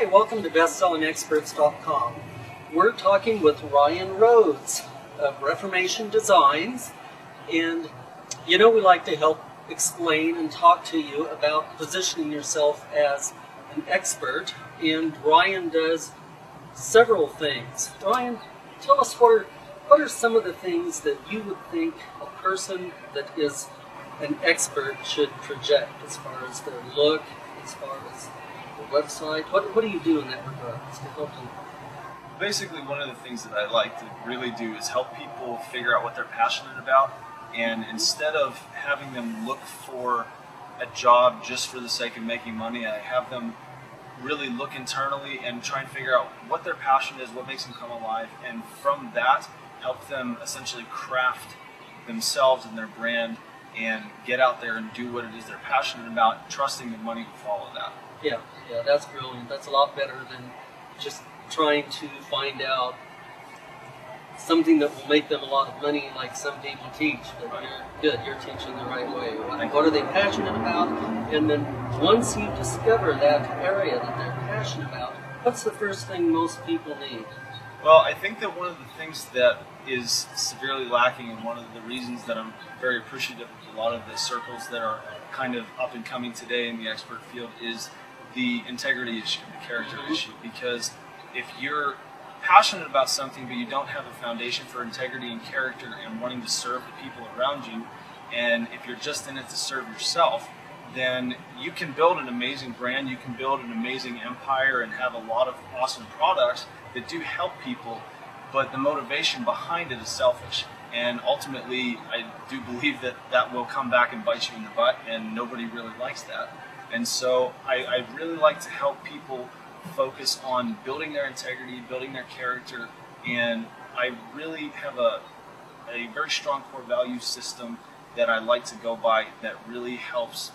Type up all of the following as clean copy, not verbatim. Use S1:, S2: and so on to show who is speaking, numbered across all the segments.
S1: Hi, welcome to BestSellingExperts.com. We're talking with Ryan Rhoades of Reformation Designs, and we like to help explain and talk to you about positioning yourself as an expert, and Ryan does several things. Ryan, tell us what are some of the things that you would think a person that is an expert should project as far as their look, as far as the website? What do you do in that regard to help them?
S2: Basically, one of the things that I like to really do is help people figure out what they're passionate about, and instead of having them look for a job just for the sake of making money, I have them really look internally and try and figure out what their passion is, what makes them come alive, and from that help them essentially craft themselves and their brand and get out there and do what it is they're passionate about, trusting that money will follow that.
S1: Yeah, that's brilliant. That's a lot better than just trying to find out something that will make them a lot of money like some people teach. But you're teaching the right way. What are they passionate about? And then once you discover that area that they're passionate about, what's the first thing most people need?
S2: Well, I think that one of the things that is severely lacking, and one of the reasons that I'm very appreciative of a lot of the circles that are kind of up and coming today in the expert field, is the integrity issue, the character issue. Because if you're passionate about something but you don't have a foundation for integrity and character and wanting to serve the people around you, and if you're just in it to serve yourself, then you can build an amazing brand, you can build an amazing empire and have a lot of awesome products that do help people, but the motivation behind it is selfish. And ultimately, I do believe that that will come back and bite you in the butt, and nobody really likes that. And so I really like to help people focus on building their integrity, building their character, and I really have a very strong core value system that I like to go by that really helps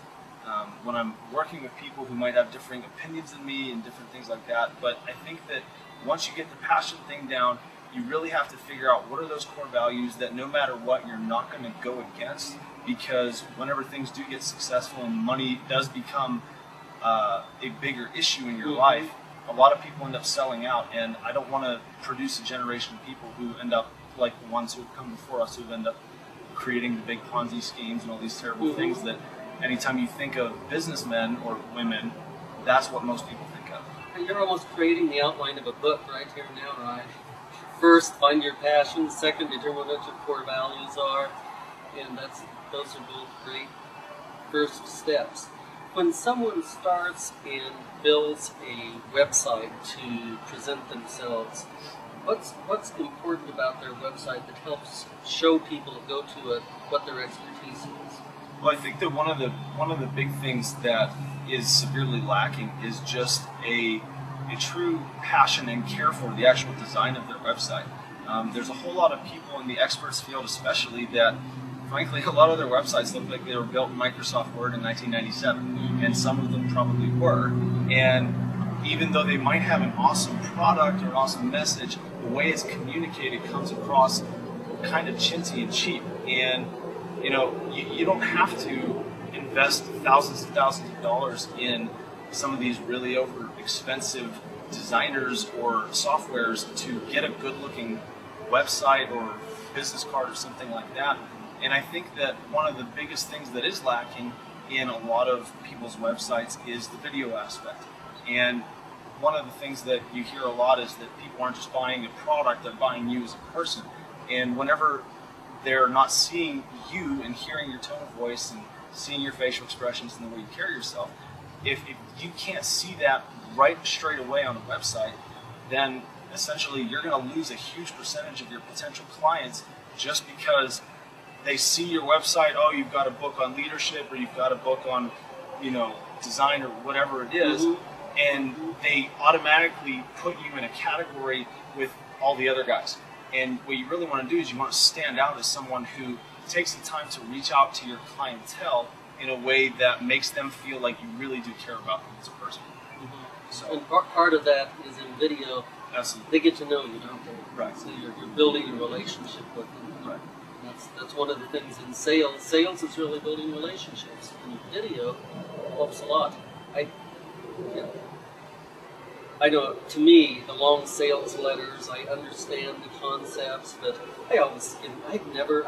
S2: when I'm working with people who might have differing opinions than me and different things like that. But I think that once you get the passion thing down, you really have to figure out what are those core values that no matter what, you're not going to go against, because whenever things do get successful and money does become a bigger issue in your life, a lot of people end up selling out, and I don't want to produce a generation of people who end up like the ones who have come before us, who end up creating the big Ponzi schemes and all these terrible things that anytime you think of businessmen or women, that's what most people think of.
S1: You're almost creating the outline of a book right here now, right? First, find your passion. Second, determine what your core values are. And those are both great first steps. When someone starts and builds a website to present themselves, what's important about their website that helps show people that go to it what their expertise is?
S2: Well, I think that one of the big things that is severely lacking is just a true passion and care for the actual design of their website. There's a whole lot of people in the experts field especially that, frankly, a lot of their websites look like they were built in Microsoft Word in 1997, and some of them probably were. And even though they might have an awesome product or an awesome message, the way it's communicated comes across kind of chintzy and cheap. And you don't have to invest thousands and thousands of dollars in some of these really over expensive designers or softwares to get a good looking website or business card or something like that. And I think that one of the biggest things that is lacking in a lot of people's websites is the video aspect. And one of the things that you hear a lot is that people aren't just buying a product, they're buying you as a person. And whenever they're not seeing you and hearing your tone of voice and seeing your facial expressions and the way you carry yourself, if you can't see that right straight away on a website, then essentially you're going to lose a huge percentage of your potential clients just because they see your website, oh, you've got a book on leadership or you've got a book on, design or whatever it is, and they automatically put you in a category with all the other guys. And what you really want to do is you want to stand out as someone who takes the time to reach out to your clientele in a way that makes them feel like you really do care about them as a person. So,
S1: and part of that is in video.
S2: Absolutely.
S1: They get to know you, don't they?
S2: Right.
S1: So you're building a relationship with them.
S2: Right.
S1: That's one of the things in sales. Sales is really building relationships, and video helps a lot. I know, to me, the long sales letters, I understand the concepts, but I always, I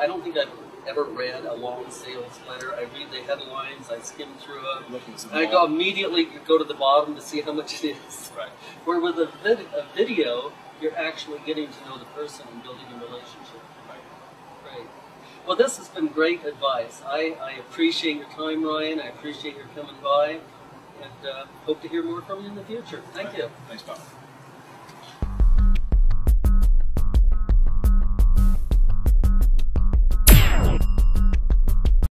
S1: don't think I've ever read a long sales letter. I read the headlines, I skim through them, I go immediately go to the bottom to see how much it is.
S2: Right.
S1: Where with a video, you're actually getting to know the person and building a relationship. Right. Well, this has been great advice. I appreciate your time, Ryan. I appreciate your coming by. And hope to hear more from you in the future. Thank you.
S2: Thanks, Bob.